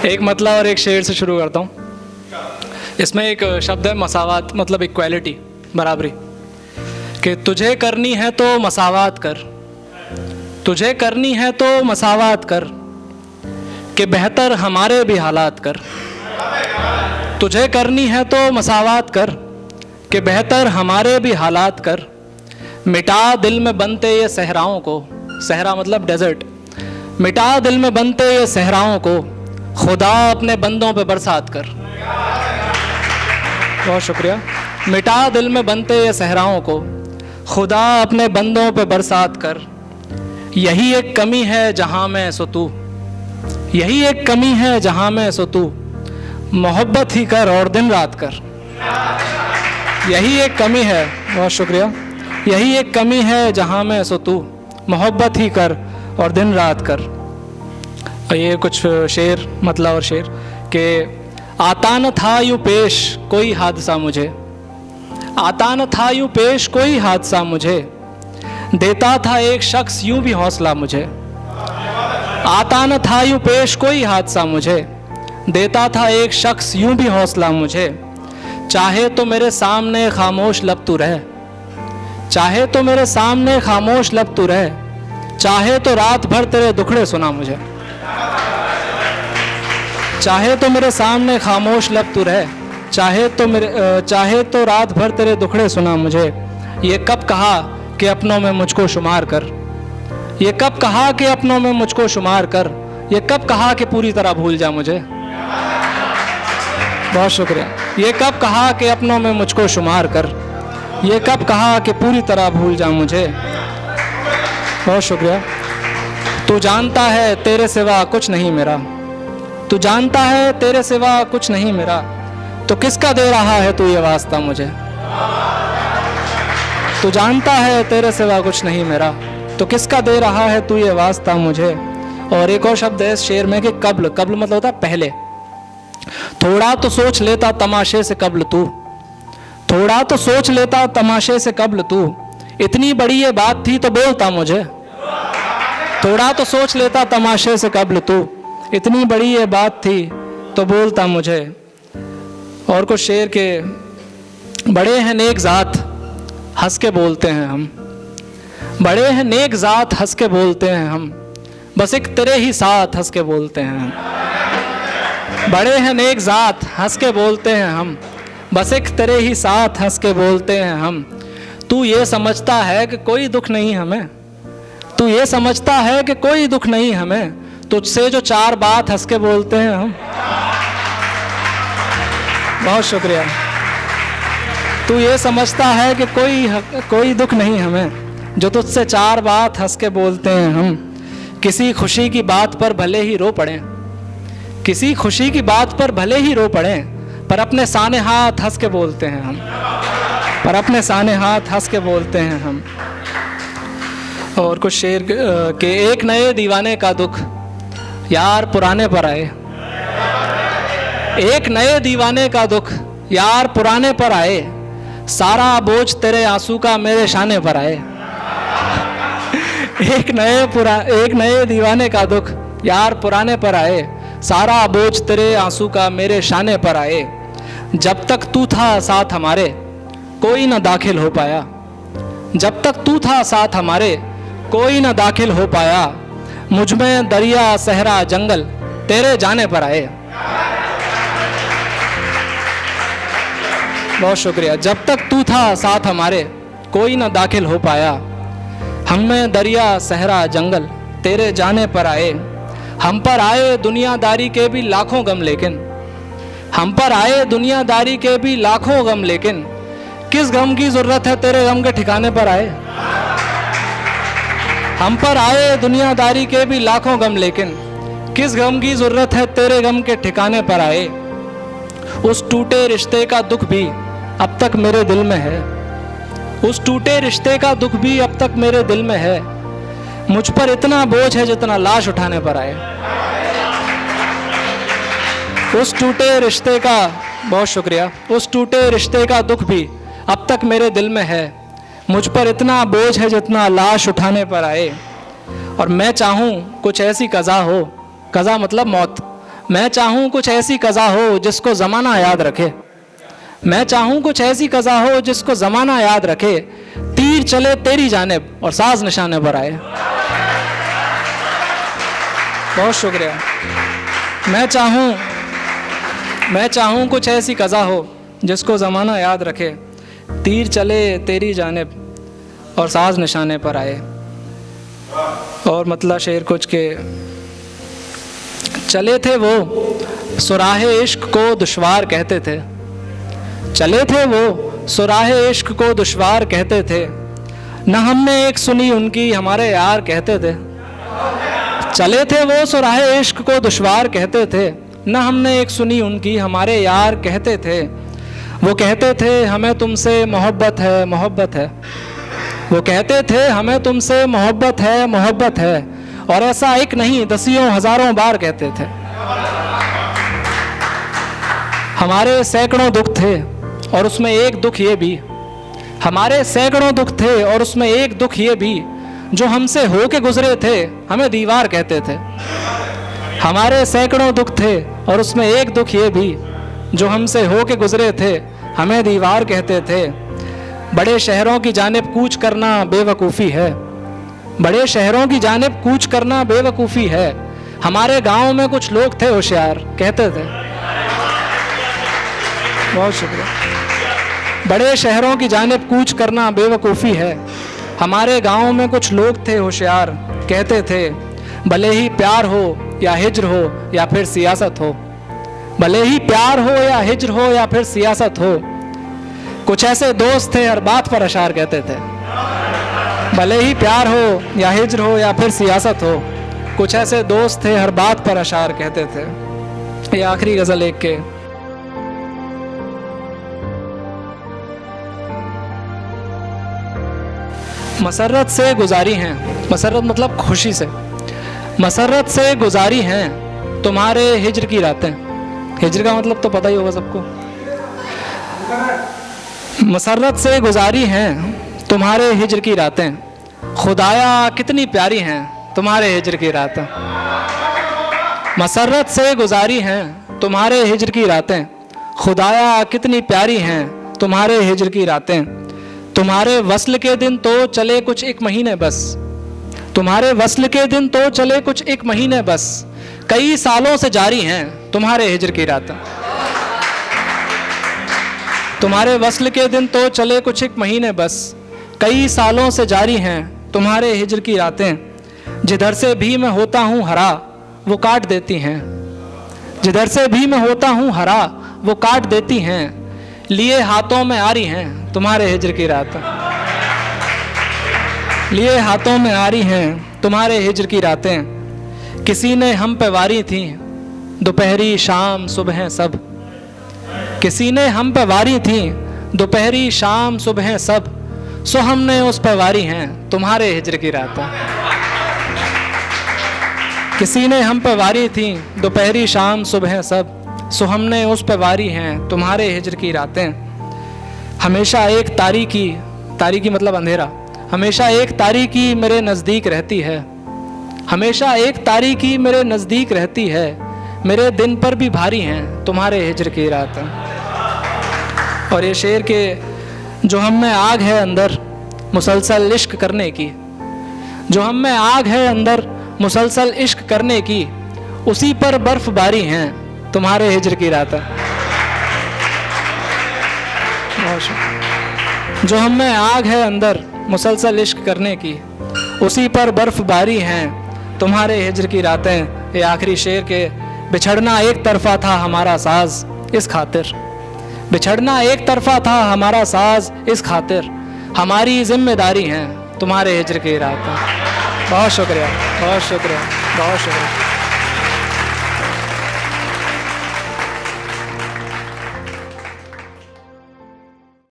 एक मतला और एक शेर से शुरू करता हूँ। इसमें एक शब्द है मसावात, मतलब इक्वालिटी, बराबरी। कि तुझे करनी है तो मसावात कर, तुझे करनी है तो मसावात कर, कि बेहतर हमारे भी हालात कर। तुझे करनी है तो मसावात कर, कि बेहतर हमारे भी हालात कर। मिटा दिल में बनते ये सहराओं को, सहरा मतलब डेजर्ट, मिटा दिल में बनते ये सहराओं को, खुदा अपने बंदों पे बरसात कर। बहुत शुक्रिया। मिटा दिल में बनते ये सहराओं को, खुदा अपने बंदों पे बरसात कर। यही एक कमी है जहाँ में सो तू, यही एक कमी है जहाँ में सो तू, मोहब्बत ही कर और दिन रात कर। यही एक कमी है, बहुत शुक्रिया। यही एक कमी है जहाँ में सो तू, मोहब्बत ही कर और दिन रात कर। और ये कुछ शेर, मतला और शेर के आता न था यूँ पेश कोई हादसा मुझे, आता न था यूँ पेश कोई हादसा मुझे, देता था एक शख्स यूँ भी हौसला मुझे। आता न था यूँ पेश कोई हादसा मुझे, देता था एक शख्स यूँ भी हौसला मुझे। चाहे तो मेरे सामने खामोश लब तू रहे, चाहे तो मेरे सामने खामोश लब तू रहे, चाहे तो रात भर तेरे दुखड़े सुना मुझे। चाहे तो मेरे सामने खामोश लब तू रहे, चाहे तो रात भर तेरे दुखड़े सुना मुझे। ये कब कहा कि अपनों में मुझको शुमार कर, ये कब कहा कि अपनों में मुझको शुमार कर, ये कब कहा कि पूरी तरह भूल जा मुझे। बहुत शुक्रिया। ये कब कहा कि अपनों में मुझको शुमार कर, ये कब कहा कि पूरी तरह भूल जा मुझे। बहुत शुक्रिया। तू जानता है तेरे सिवा कुछ नहीं मेरा, तू जानता है तेरे सिवा कुछ नहीं मेरा, तो किसका दे रहा है तू ये वास्ता मुझे। तू जानता है तेरे सिवा कुछ नहीं मेरा, तो किसका दे रहा है तू ये वास्ता मुझे। और एक और शब्द है इस शेर में कि कब्ल, कब्ल मतलब होता है पहले। थोड़ा तो सोच लेता तमाशे से कब्ल तू, थोड़ा तो सोच लेता तमाशे से कब्ल तू, इतनी बड़ी ये बात थी तो बोलता मुझे। थोड़ा तो सोच लेता तमाशे से कब्ल तू, इतनी बड़ी ये बात थी तो बोलता मुझे। और कुछ शेर के बड़े हैं नेक ज़ात हंस के बोलते हैं हम, बड़े हैं नेक ज़ात हंस के बोलते हैं हम, बस एक तेरे ही साथ हंस के बोलते हैं हम। बड़े हैं नेक ज़ात हंस के बोलते हैं हम, बस एक तेरे ही साथ हंस के बोलते हैं हम। तू ये समझता है कि कोई दुख नहीं हमें, तू ये समझता है कि कोई दुख नहीं हमें, तुझसे जो चार बात हंस के बोलते हैं हम। बहुत शुक्रिया। तू ये समझता है कि कोई दुख नहीं हमें, जो तुझसे चार बात हंस के बोलते हैं हम। किसी खुशी की बात पर भले ही रो पड़ें, किसी खुशी की बात पर भले ही रो पड़ें, पर अपने साने हाथ हंस के बोलते हैं हम, पर अपने साने हाथ हंस के बोलते हैं हम। और कुछ शेर के एक नए दीवाने का दुख यार पुराने पर आए, एक नए दीवाने का दुख यार पुराने पर आए, सारा बोझ तेरे आंसू का मेरे शाने पर आए। एक नए दीवाने का दुख यार पुराने पर आए, सारा बोझ तेरे आंसू का मेरे शाने पर आए। जब तक तू था साथ हमारे कोई ना दाखिल हो पाया, जब तक तू था साथ हमारे कोई ना दाखिल हो पाया, मुझ में दरिया सहरा जंगल तेरे जाने पर आए। बहुत शुक्रिया। जब तक तू था साथ हमारे कोई ना दाखिल हो पाया, हम में दरिया सहरा जंगल तेरे जाने पर आए। हम पर आए दुनियादारी के भी लाखों गम, लेकिन हम पर आए दुनियादारी के भी लाखों गम, लेकिन किस गम की जरूरत है तेरे गम के ठिकाने पर आए। हम पर आए दुनियादारी के भी लाखों गम, लेकिन किस गम की जरूरत है तेरे गम के ठिकाने पर आए। उस टूटे रिश्ते का दुख भी अब तक मेरे दिल में है, उस टूटे रिश्ते का दुख भी अब तक मेरे दिल में है। मुझ पर इतना बोझ है जितना लाश उठाने पर आए। उस टूटे रिश्ते का, बहुत शुक्रिया, उस टूटे रिश्ते का दुख भी अब तक मेरे दिल में है। मुझ पर इतना बोझ है जितना लाश उठाने पर आए। और मैं चाहूँ कुछ ऐसी कज़ा हो, कज़ा मतलब मौत, मैं चाहूँ कुछ ऐसी कज़ा हो जिसको ज़माना याद रखे, मैं चाहूँ कुछ ऐसी कज़ा हो जिसको ज़माना याद रखे, तीर चले तेरी जानिब और साज निशाने पर आए। बहुत शुक्रिया। मैं चाहूँ कुछ ऐसी कज़ा हो जिसको ज़माना याद रखे, तीर चले तेरी जानिब और साज निशाने पर आए। और मतलब शेर कुछ के, चले थे वो सुराहे इश्क को दुश्वार कहते थे, चले थे वो सुराहे इश्क को दुश्वार कहते थे, न हमने एक सुनी उनकी हमारे यार कहते थे। चले थे वो सुराहे इश्क को दुश्वार कहते थे, न हमने एक सुनी उनकी हमारे यार कहते थे। वो कहते थे हमें तुमसे मोहब्बत है मोहब्बत है, वो कहते थे हमें तुमसे मोहब्बत है, और ऐसा एक नहीं दसियों हजारों बार कहते थे। हमारे सैकड़ों दुख थे और उसमें एक दुख ये भी, हमारे सैकड़ों दुख थे और उसमें एक दुख ये भी, जो हमसे हो के गुजरे थे हमें दीवार कहते थे। हमारे सैकड़ों दुख थे और उसमें एक दुख ये भी, जो हमसे हो के गुजरे थे हमें दीवार कहते थे। बड़े शहरों की जानिब कूच करना बेवकूफ़ी है, बड़े शहरों की जानिब कूच करना बेवकूफ़ी है, हमारे गांव में कुछ लोग थे होशियार कहते थे। बहुत शुक्रिया। बड़े शहरों की जानिब कूच करना बेवकूफ़ी है, हमारे गांव में कुछ लोग थे होशियार कहते थे। भले ही प्यार हो या हिज्र हो या फिर सियासत हो, भले ही प्यार हो या हिज्र हो या फिर सियासत हो, कुछ ऐसे दोस्त थे हर बात पर अशार कहते थे। भले ही प्यार हो या हिज्र हो या फिर सियासत हो, कुछ ऐसे दोस्त थे हर बात पर अशार कहते थे। ये आखिरी गज़ल एक के, मसरत से गुजारी हैं, मसरत मतलब खुशी से, मसरत से गुजारी हैं तुम्हारे हिज्र की रातें। हिज्र का मतलब तो पता ही होगा सबको। मसरत से गुजारी हैं तुम्हारे हिज्र की रातें, खुदाया कितनी प्यारी हैं तुम्हारे हिज्र की रातें। मसरत से गुजारी हैं तुम्हारे हिज्र की रातें, खुदाया कितनी प्यारी हैं तुम्हारे हिज्र की रातें। तुम्हारे वस्ल के दिन तो चले कुछ एक महीने बस, तुम्हारे वस्ल के दिन तो चले कुछ एक महीने बस, कई सालों से जारी हैं तुम्हारे हिज्र की रातें। तुम्हारे वस्ल के दिन तो चले कुछ एक महीने बस, कई सालों से जारी हैं तुम्हारे हिज्र की रातें। जिधर से भी मैं होता हूँ हरा वो काट देती हैं, जिधर से भी मैं होता हूँ हरा वो काट देती हैं, लिए हाथों में आ रही हैं तुम्हारे हिज्र की रातें। लिए हाथों में आ रही हैं तुम्हारे हिज्र की रातें। किसी ने हम पे वारी थी दोपहरी शाम सुबह सब, किसी ने हम पे वारी थी दोपहरी शाम सुबह सब, सो हमने उस पे वारी हैं तुम्हारे हिज्र की रातें। किसी ने हम पे वारी थी दोपहरी शाम सुबह सब, सो हमने उस पे वारी हैं तुम्हारे हिज्र की रातें। हमेशा एक तारीकी, तारीकी मतलब अंधेरा, हमेशा एक तारीकी मेरे नज़दीक रहती है, हमेशा एक तारीकी मेरे नज़दीक रहती है, मेरे दिन पर भी भारी हैं तुम्हारे हिज्र की रातें। और ये शेर के, जो हम में आग है अंदर मुसलसल इश्क करने की, जो हम में आग है अंदर मुसलसल इश्क करने की, उसी पर बर्फबारी हैं तुम्हारे हिज्र की रातें। जो हम में आग है अंदर मुसलसल इश्क करने की, उसी पर बर्फबारी हैं तुम्हारे हिज्र की रातें। ये आखिरी शेर के, बिछड़ना एक तरफा था हमारा साज इस खातिर, बिछड़ना एक तरफा था हमारा साज इस खातिर, हमारी जिम्मेदारी हैं तुम्हारे हिज्र की रातें। बहुत शुक्रिया, बहुत शुक्रिया, बहुत शुक्रिया।